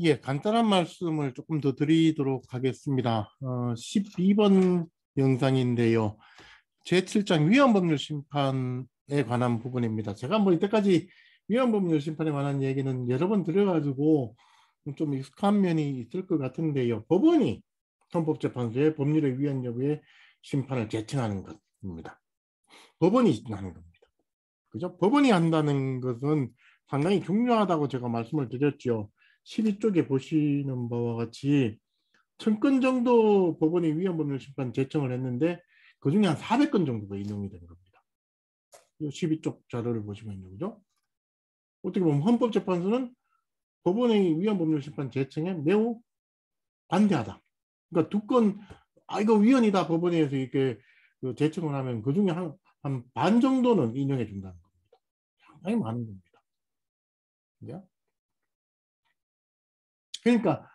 예, 간단한 말씀을 조금 더 드리도록 하겠습니다. 12번 영상인데요. 제7장 위헌법률 심판에 관한 부분입니다. 제가 뭐 이때까지 위헌법률 심판에 관한 얘기는 여러 번 드려가지고 좀 익숙한 면이 있을 것 같은데요. 법원이 헌법재판소의 법률의 위헌 여부의 심판을 제청하는 것입니다. 법원이 하는 겁니다. 그죠? 법원이 한다는 것은 상당히 중요하다고 제가 말씀을 드렸죠. 12쪽에 보시는 바와 같이 1000건 정도 법원이 위헌법률 심판 제청을 했는데 그 중에 한 400건 정도가 인용이 된 겁니다. 12쪽 자료를 보시면요. 그죠? 어떻게 보면 헌법재판소는 법원의 위헌법률 심판 제청에 매우 반대하다. 그러니까 두 건, 이거 위헌이다 법원에서 이렇게 제청을 하면 그 중에 한 반 정도는 인용해 준다는 겁니다. 상당히 많은 겁니다. 그러니까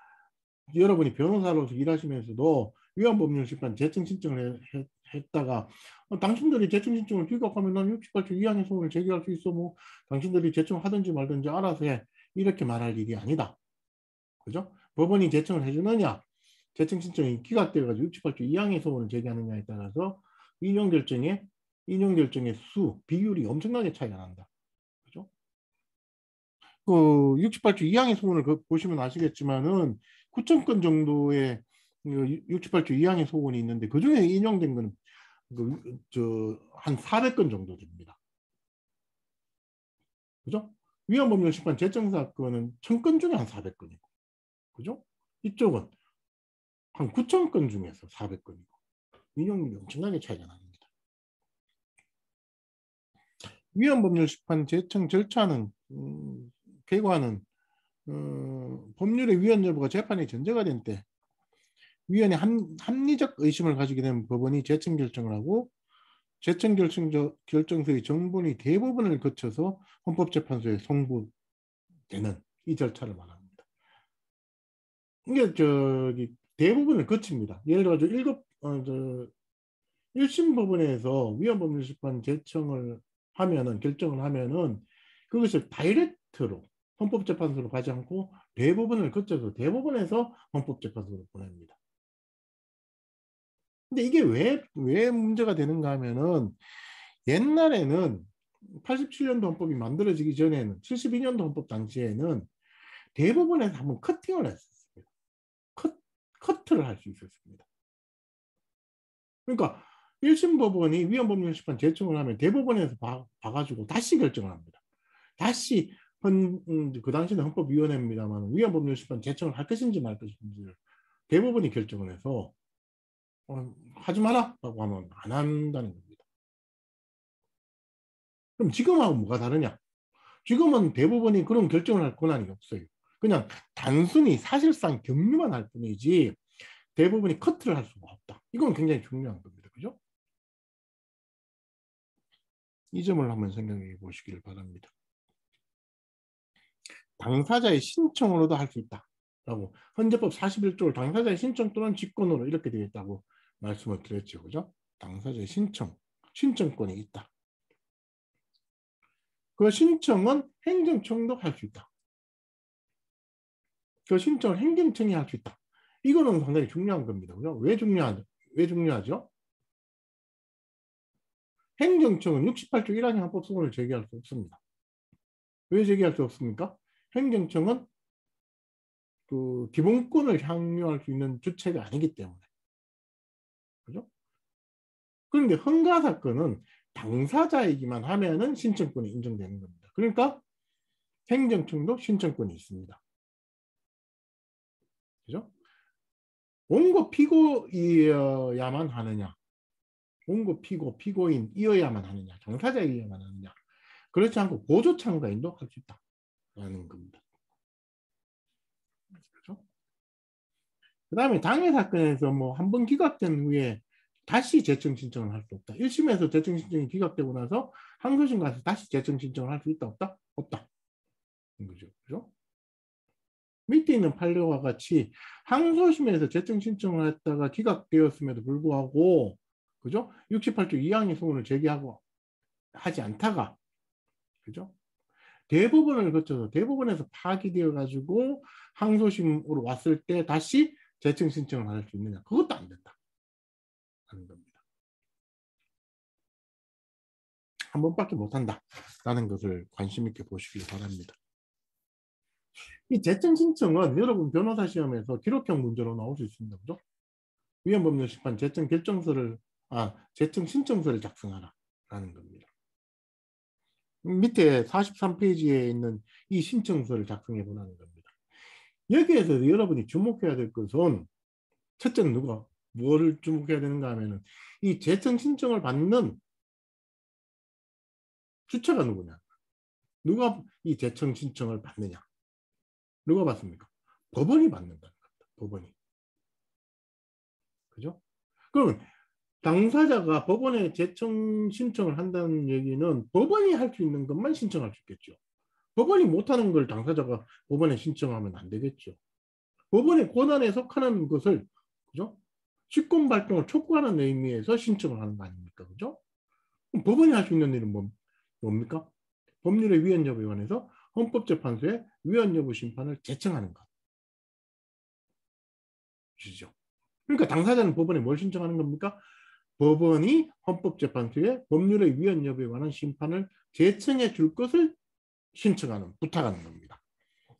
여러분이 변호사로서 일하시면서도 위헌법률 심판 재청 신청을 했다가 당신들이 재청 신청을 기각하면 난 68조 2항의 소원을 제기할 수 있어. 뭐 당신들이 재청하든지 말든지 알아서 해. 이렇게 말할 일이 아니다. 그죠? 법원이 재청을 해주느냐, 재청 신청이 기각되어가지고 68조 2항의 소원을 제기하느냐에 따라서 인용 결정의 수, 비율이 엄청나게 차이가 난다. 그죠? 그 68조 2항의 소원을 보시면 아시겠지만은 9천 건 정도의 68조 2항의 소원이 있는데 그 중에 인용된 거는 한 400건 정도 됩니다. 그죠? 위헌법률 심판 재청 사건은 1000건 중에 한 400건이고, 그죠? 이쪽은 한 9천 건 중에서 400건이고 인용률이 엄청나게 차이가 납니다. 위헌법률 심판 재청 절차는 결과는 법률의 위헌 여부가 재판의 전제가 된 때 위헌의 합리적 의심을 가지게 되면 법원이 재청 결정을 하고 재청 결정서의 정본이 대부분을 거쳐서 헌법재판소에 송부되는 이 절차를 말합니다. 이게 대부분을 거칩니다. 예를 들어 1심 법원에서 위헌법률 심판 제청을 하면은 결정을 하면은 그것을 다이렉트로 헌법재판소로 가지 않고 대부분을 거쳐서 대법원에서 헌법재판소로 보냅니다. 근데 이게 왜 문제가 되는가 하면은 옛날에는 87년도 헌법이 만들어지기 전에는 72년도 헌법 당시에는 대법원에서 한번 커팅을 했었습니다. 커트를 할 수 있었습니다. 그러니까 1심 법원이 위헌법률 심판 제청을 하면 대법원에서 봐가지고 다시 결정을 합니다. 다시 그 당시는 헌법위원회입니다만 위헌법률 심판 제청을 할 것인지 말 것인지를 대법원이 결정을 해서 하지 마라 라고 하면 안 한다는 겁니다. 그럼 지금하고 뭐가 다르냐? 지금은 대법원이 그런 결정을 할 권한이 없어요. 그냥 단순히 사실상 격리만 할 뿐이지 대법원이 커트를 할 수가 없다. 이건 굉장히 중요한 겁니다. 그죠? 이 점을 한번 생각해 보시길 바랍니다. 당사자의 신청으로도 할 수 있다. 라고 헌재법 41조를 당사자의 신청 또는 직권으로 이렇게 되어 있다고 말씀을 드렸죠. 그죠? 당사자의 신청권이 있다. 그 신청은 행정청도 할 수 있다. 그 신청을 행정청이 할 수 있다. 이거는 상당히 중요한 겁니다. 그죠? 왜 중요하죠? 행정청은 68조 1항의 헌법소원을 제기할 수 없습니다. 왜 제기할 수 없습니까? 행정청은 그 기본권을 향유할 수 있는 주체가 아니기 때문에. 그죠? 그런데 허가 사건은 당사자이기만 하면은 신청권이 인정되는 겁니다. 그러니까 행정청도 신청권이 있습니다. 그죠? 원고 피고이어야만 하느냐? 원고 피고인이어야만 하느냐? 당사자이어야만 하느냐? 그렇지 않고 보조 참가인도 할 수 있다라는 겁니다. 그렇죠? 그 다음에 장애 사건에서 뭐 한 번 기각된 후에 다시 재청 신청을 할 수 없다. 1심에서 재청 신청이 기각되고 나서 항소심 가서 다시 재청 신청을 할 수 있다 없다? 없다. 그죠? 그죠? 밑에 있는 판례와 같이 항소심에서 재청 신청을 했다가 기각되었음에도 불구하고 그죠? 68조 2항의 소원을 제기하고 하지 않다가 그죠? 대법원을 거쳐서 대법원에서 파기되어 가지고 항소심으로 왔을 때 다시 재청 신청을 할 수 있느냐? 그것도 안 된다 하는 겁니다. 한 번밖에 못 한다라는 것을 관심 있게 보시기 바랍니다. 이 재청 신청은 여러분 변호사 시험에서 기록형 문제로 나올 수 있습니다. 그죠? 위헌법률심판 재청 결정서를 재청 신청서를 작성하라 라는 겁니다. 밑에 43페이지에 있는 이 신청서를 작성해 보라는 겁니다. 여기에서 여러분이 주목해야 될 것은 첫째는 누가 뭐를 주목해야 되는가 하면은 이 재청 신청을 받는 주체가 누구냐? 누가 이 재청 신청을 받느냐? 누가 받습니까? 법원이 받는다는 겁니다. 법원이. 그죠? 그러면 당사자가 법원에 재청 신청을 한다는 얘기는 법원이 할 수 있는 것만 신청할 수 있겠죠. 법원이 못하는 걸 당사자가 법원에 신청하면 안 되겠죠. 법원의 권한에 속하는 것을, 그죠? 직권 발동을 촉구하는 의미에서 신청을 하는 거 아닙니까? 그죠? 그럼 법원이 할 수 있는 일은 뭡니까? 법률의 위헌 여부에 관해서 헌법재판소에 위헌 여부 심판을 제청하는 것. 그죠? 그러니까 당사자는 법원에 뭘 신청하는 겁니까? 법원이 헌법재판소에 법률의 위헌 여부에 관한 심판을 제청해 줄 것을 신청하는, 부탁하는 겁니다.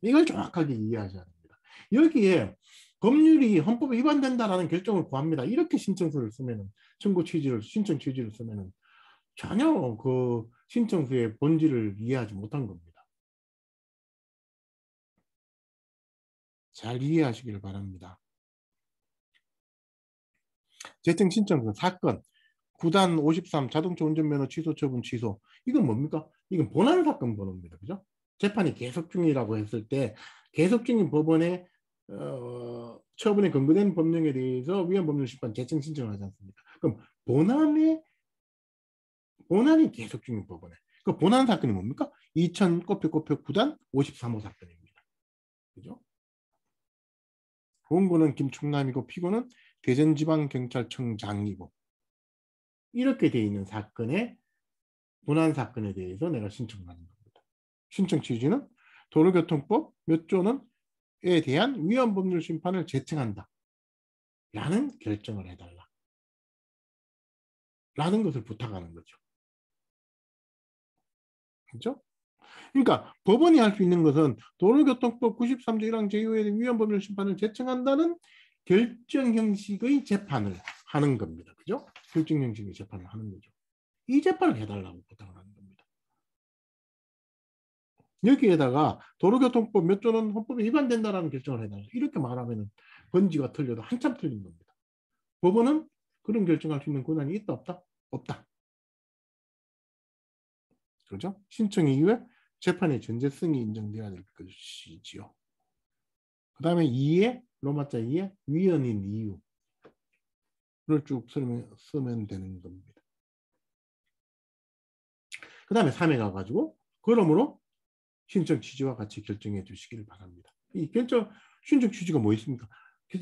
이걸 정확하게 이해하셔야 됩니다. 여기에 법률이 헌법에 위반된다라는 결정을 구합니다. 이렇게 신청서를 쓰면은, 청구 취지를, 신청 취지를 쓰면은 전혀 그 신청서의 본질을 이해하지 못한 겁니다. 잘 이해하시길 바랍니다. 재청 신청서 사건 9단 53 자동차 운전면허 취소 처분 취소. 이건 뭡니까? 이건 본안 사건 번호입니다. 그죠? 재판이 계속 중이라고 했을 때 계속 중인 법원에 처분에 근거된 법령에 대해서 위헌 법률 심판 재청 신청을 하지 않습니까? 그럼 본안이 계속 중인 법원에. 그 본안 사건이 뭡니까? 2000 꼬표 9단 53호 사건입니다. 그죠? 원고는 김충남이고 피고는 대전지방경찰청장이고 이렇게 돼 있는 사건의 본안 사건에 대해서 내가 신청하는 겁니다. 신청 취지는 도로교통법 몇 조는에 대한 위헌 법률 심판을 제청한다. 라는 결정을 해달라. 라는 것을 부탁하는 거죠. 그렇죠? 그러니까 법원이 할 수 있는 것은 도로교통법 93조 1항 제2호의 위헌 법률 심판을 제청한다는 결정 형식의 재판을 하는 겁니다. 그죠? 결정 형식의 재판을 하는 거죠. 이 재판을 해달라고 부탁을 하는 겁니다. 여기에다가 도로교통법 몇 조는 헌법에 위반된다라는 결정을 해달라. 이렇게 말하면 번지가 틀려도 한참 틀린 겁니다. 법원은 그런 결정할 수 있는 권한이 있다 없다? 없다. 그렇죠? 신청 이후에 재판의 전제성이 인정돼야 될 것이지요. 그 다음에 2에 로마자 2에 위헌인 이유를 쭉 쓰면 되는 겁니다. 그 다음에 3에 가가지고 그러므로 신청 취지와 같이 결정해 주시길 바랍니다. 이 신청 취지가 뭐 있습니까?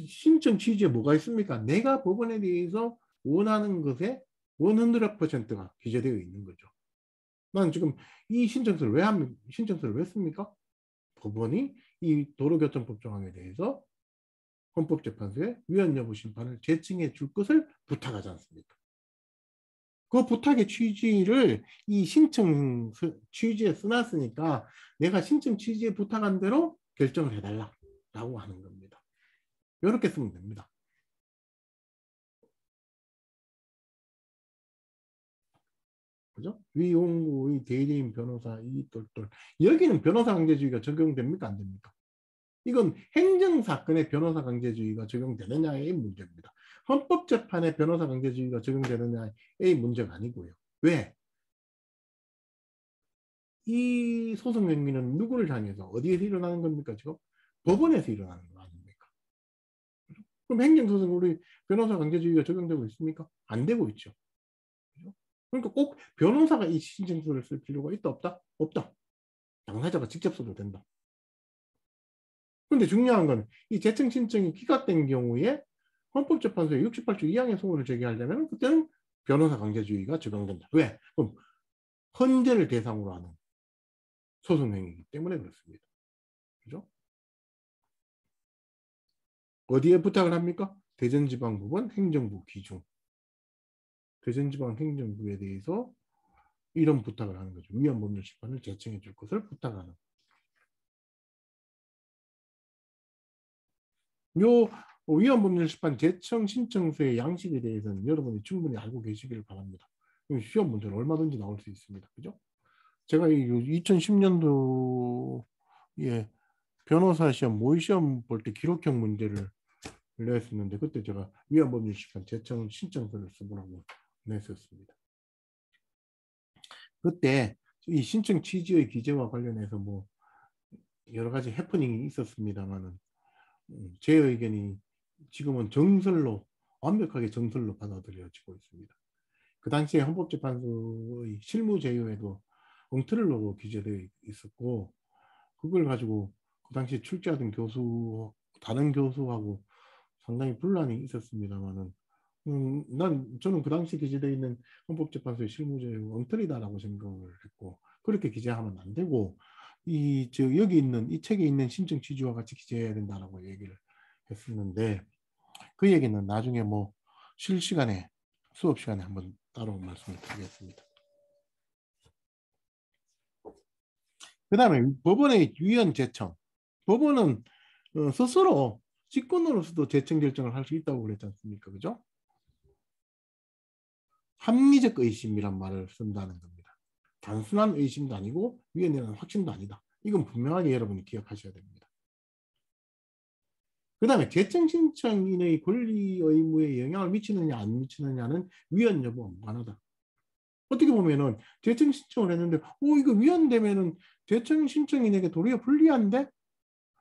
신청 취지에 뭐가 있습니까? 내가 법원에 대해서 원하는 것에 100%가 기재되어 있는 거죠. 나는 지금 이 신청서를 왜 씁니까? 법원이 이 도로교통법 조항에 대해서 헌법재판소에 위헌 여부 심판을 제청해 줄 것을 부탁하지 않습니까? 그 부탁의 취지를 이 신청 취지에 써놨으니까 내가 신청 취지에 부탁한 대로 결정을 해달라고 하는 겁니다. 이렇게 쓰면 됩니다. 그죠? 위홍구의 대리인 변호사 이똘똘. 여기는 변호사 강제주의가 적용됩니까? 안 됩니까? 이건 행정사건에 변호사 강제주의가 적용되느냐의 문제입니다. 헌법재판에 변호사 강제주의가 적용되느냐의 문제가 아니고요. 왜? 이 소송 행위는 누구를 향해서 어디에서 일어나는 겁니까? 지금 법원에서 일어나는 거 아닙니까? 그럼 행정소송 우리 변호사 강제주의가 적용되고 있습니까? 안 되고 있죠. 그러니까 꼭 변호사가 이 신청서를 쓸 필요가 있다 없다? 없다. 당사자가 직접 써도 된다. 그런데 중요한 건 이 재청 신청이 기각된 경우에 헌법재판소에 68조 2항의 소원을 제기하려면 그때는 변호사 강제주의가 적용된다. 왜? 그럼 헌재를 대상으로 하는 소송행위이기 때문에 그렇습니다. 그죠? 어디에 부탁을 합니까? 대전지방법원 행정부 기준. 대전지방행정부에 대해서 이런 부탁을 하는 거죠. 위헌법률 심판을 제청해 줄 것을 부탁하는. 요 위헌법률 심판 제청 신청서의 양식에 대해서는 여러분이 충분히 알고 계시기를 바랍니다. 시험 문제는 얼마든지 나올 수 있습니다. 그죠? 제가 이 2010년도에 변호사 시험, 모의 시험 볼 때 기록형 문제를 냈었는데 그때 제가 위헌법률 심판 제청 신청서를 써보라고 냈었습니다. 그때 이 신청 취지의 기재와 관련해서 뭐 여러 가지 해프닝이 있었습니다만은 제 의견이 지금은 정설로 완벽하게 정설로 받아들여지고 있습니다. 그 당시에 헌법재판소의 실무 제휴에도 엉터리로 기재되어 있었고 그걸 가지고 그 당시에 출제하던 교수 다른 교수하고 상당히 분란이 있었습니다만은 저는 그 당시 기재되어 있는 헌법재판소의 실무 제휴 엉터리다라고 생각을 했고 그렇게 기재하면 안 되고 여기 있는 이 책에 있는 신청 취지와 같이 기재해야 된다라고 얘기를 했었는데 그 얘기는 나중에 뭐 실시간에 수업 시간에 한번 따로 말씀을 드리겠습니다. 그 다음에 법원의 위헌 제청. 법원은 스스로 직권으로서도 제청 결정을 할 수 있다고 그랬지 않습니까? 그죠? 합리적 의심이란 말을 쓴다는 겁니다. 단순한 의심도 아니고 위헌이라는 확신도 아니다. 이건 분명하게 여러분이 기억하셔야 됩니다. 그 다음에 제청 신청인의 권리 의무에 영향을 미치느냐 안 미치느냐는 위헌 여부와 무관하다. 어떻게 보면은 제청 신청을 했는데 이거 위헌되면은 제청 신청인에게 도리어 불리한데?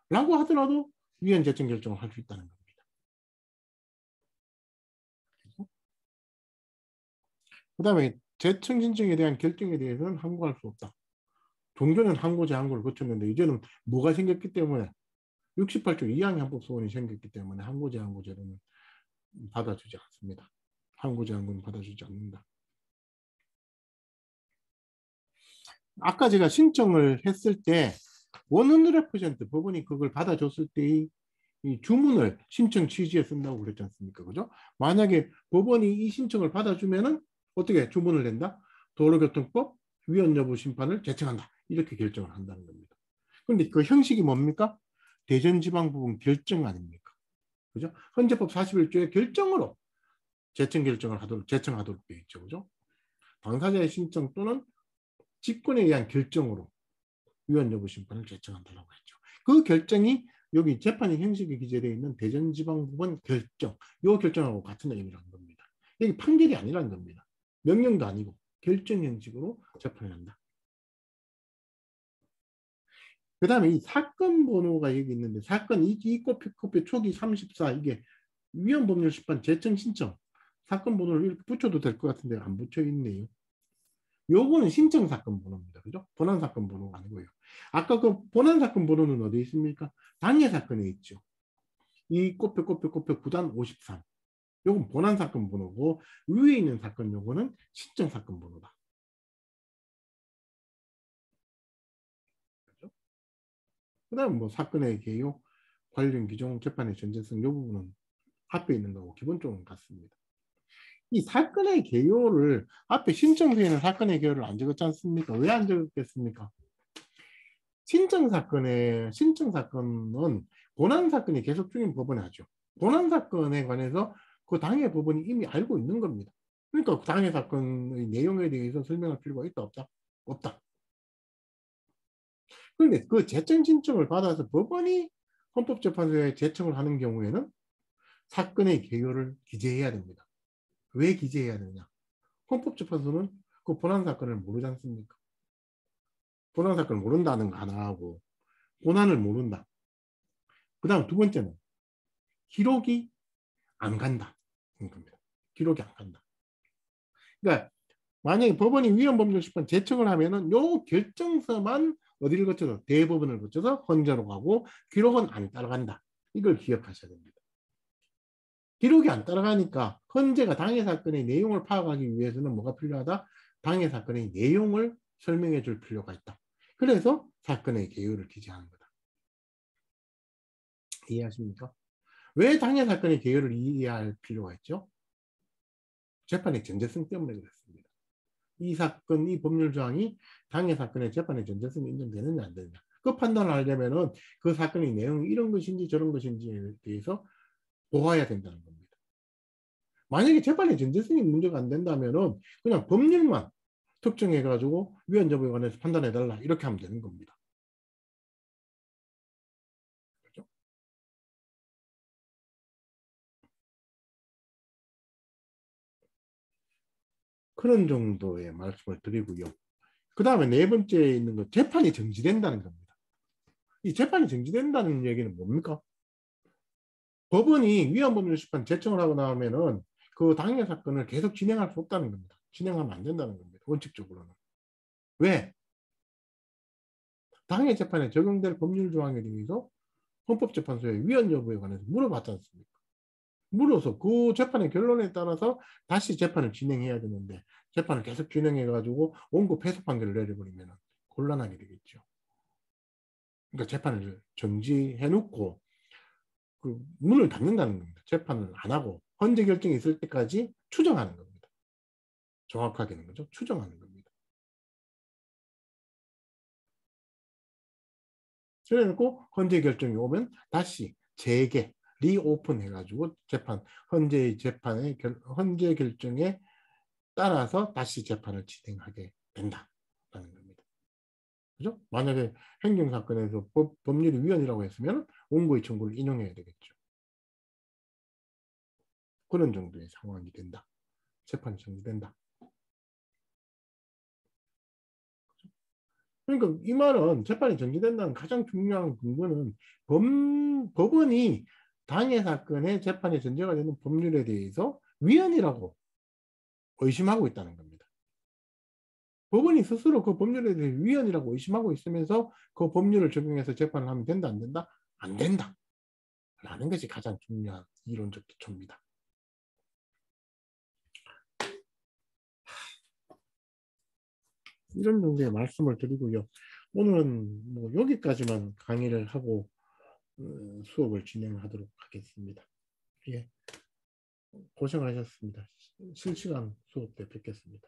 라고 하더라도 위헌 제청 결정을 할 수 있다는 겁니다. 그 다음에 제청 신청에 대한 결정에 대해서는 항고할 수 없다. 종전은 항고 제항고를 거쳤는데 이제는 뭐가 생겼기 때문에 68조 2항의 헌법 소원이 생겼기 때문에 항고 제항고 제도는 받아주지 않습니다. 항고 제항고는 받아주지 않는다. 아까 제가 신청을 했을 때 100% 법원이 그걸 받아줬을 때의 이 주문을 신청 취지에 쓴다고 그랬지 않습니까? 그죠? 만약에 법원이 이 신청을 받아주면은 어떻게 주문을 낸다? 도로교통법 위헌 여부 심판을 제청한다. 이렇게 결정을 한다는 겁니다. 그런데 그 형식이 뭡니까? 대전지방법원 결정 아닙니까? 그죠? 헌재법 41조의 결정으로 제청하도록 되어 있죠. 그죠? 당사자의 신청 또는 직권에 의한 결정으로 위헌 여부 심판을 제청한다고 했죠. 그 결정이 여기 재판의 형식에 기재되어 있는 대전지방법원 결정, 이 결정하고 같은 의미라는 겁니다. 이게 판결이 아니라는 겁니다. 명령도 아니고 결정 형식으로 재판을 한다. 그 다음에 이 사건 번호가 여기 있는데 사건 이 코피 초기 34 이게 위헌법률 심판 제청 신청 사건 번호를 이렇게 붙여도 될 것 같은데 안 붙여 있네요. 요거는 신청 사건 번호입니다. 그죠? 본안 사건 번호가 아니고요. 아까 그 본안 사건 번호는 어디 있습니까? 당해 사건에 있죠. 이 꼬표 9단 53. 요건 본안 사건 번호고 위에 있는 사건 요거는 신청 사건 번호다. 그죠? 그다음 뭐 사건의 개요, 관련 규정, 재판의 전제성 요 부분은 앞에 있는 거고 기본적으로 같습니다. 이 사건의 개요를 앞에 신청서에는 사건의 개요를 안 적었지 않습니까? 왜 안 적었겠습니까? 신청 사건은 본안 사건이 계속 중인 법원에 하죠. 본안 사건에 관해서 그 당해 법원이 이미 알고 있는 겁니다. 그러니까 그 당해 사건의 내용에 대해서 설명할 필요가 있다 없다? 없다. 그런데 그 제청 신청을 받아서 법원이 헌법재판소에 제청을 하는 경우에는 사건의 개요를 기재해야 됩니다. 왜 기재해야 되느냐? 헌법재판소는 그 본안 사건을 모르지 않습니까? 본안 사건을 모른다는 거 하나 하고 본안을 모른다. 그 다음 두 번째는 기록이 안 간다. 겁니다. 기록이 안 간다. 그러니까 만약에 법원이 위헌법률 심판 제청을 하면은 요 결정서만 어디를 거쳐서 대법원을 거쳐서 헌재로 가고 기록은 안 따라간다. 이걸 기억하셔야 됩니다. 기록이 안 따라가니까 헌재가 당해 사건의 내용을 파악하기 위해서는 뭐가 필요하다? 당해 사건의 내용을 설명해 줄 필요가 있다. 그래서 사건의 개요를 기재하는 거다. 이해하십니까? 왜 당해 사건의 개요를 이해할 필요가 있죠? 재판의 전제성 때문에 그렇습니다. 이 사건, 이 법률 조항이 당해 사건의 재판의 전제성이 인정되느냐 안 되느냐. 그 판단을 하려면은 그 사건의 내용이 이런 것인지 저런 것인지에 대해서 보아야 된다는 겁니다. 만약에 재판의 전제성이 문제가 안 된다면은 그냥 법률만 특정해가지고 위헌 여부에 관해서 판단해달라 이렇게 하면 되는 겁니다. 그렇죠? 그런 정도의 말씀을 드리고요. 그 다음에 네 번째에 있는 거 재판이 정지된다는 겁니다. 이 재판이 정지된다는 얘기는 뭡니까? 법원이 위헌법률 심판 제청을 하고 나오면은 그 당해 사건을 계속 진행할 수 없다는 겁니다. 진행하면 안 된다는 겁니다. 원칙적으로는. 왜? 당해 재판에 적용될 법률 조항에 대해서 헌법재판소에 위헌 여부에 관해서 물어봤지 않습니까? 물어서 그 재판의 결론에 따라서 다시 재판을 진행해야 되는데 재판을 계속 진행해가지고 원고 패소 판결을 내려버리면 곤란하게 되겠죠. 그러니까 재판을 정지해놓고 그 문을 닫는다는 겁니다. 재판을 안 하고 헌재 결정이 있을 때까지 추정하는 겁니다. 정확하게는 거죠. 추정하는 겁니다. 그래놓고 헌재 결정이 오면 다시 재개, 리오픈 해가지고 재판, 헌재 재판의 헌재 결정에 따라서 다시 재판을 진행하게 된다는 겁니다. 그죠? 만약에 행정사건에서 법률이 위헌이라고 했으면 원고의 청구를 인용해야 되겠죠. 그런 정도의 상황이 된다. 재판이 정지된다. 그러니까 이 말은 재판이 정지된다는 가장 중요한 근거는 법원이 당해 사건의 재판의 전제가 되는 법률에 대해서 위헌이라고 의심하고 있다는 겁니다. 법원이 스스로 그 법률에 대해 위헌이라고 의심하고 있으면서 그 법률을 적용해서 재판을 하면 된다, 안 된다? 안 된다. 라는 것이 가장 중요한 이론적 기초입니다. 이런 정도의 말씀을 드리고요. 오늘은 뭐 여기까지만 강의를 하고 수업을 진행하도록 하겠습니다. 예, 고생하셨습니다. 실시간 수업 때 뵙겠습니다.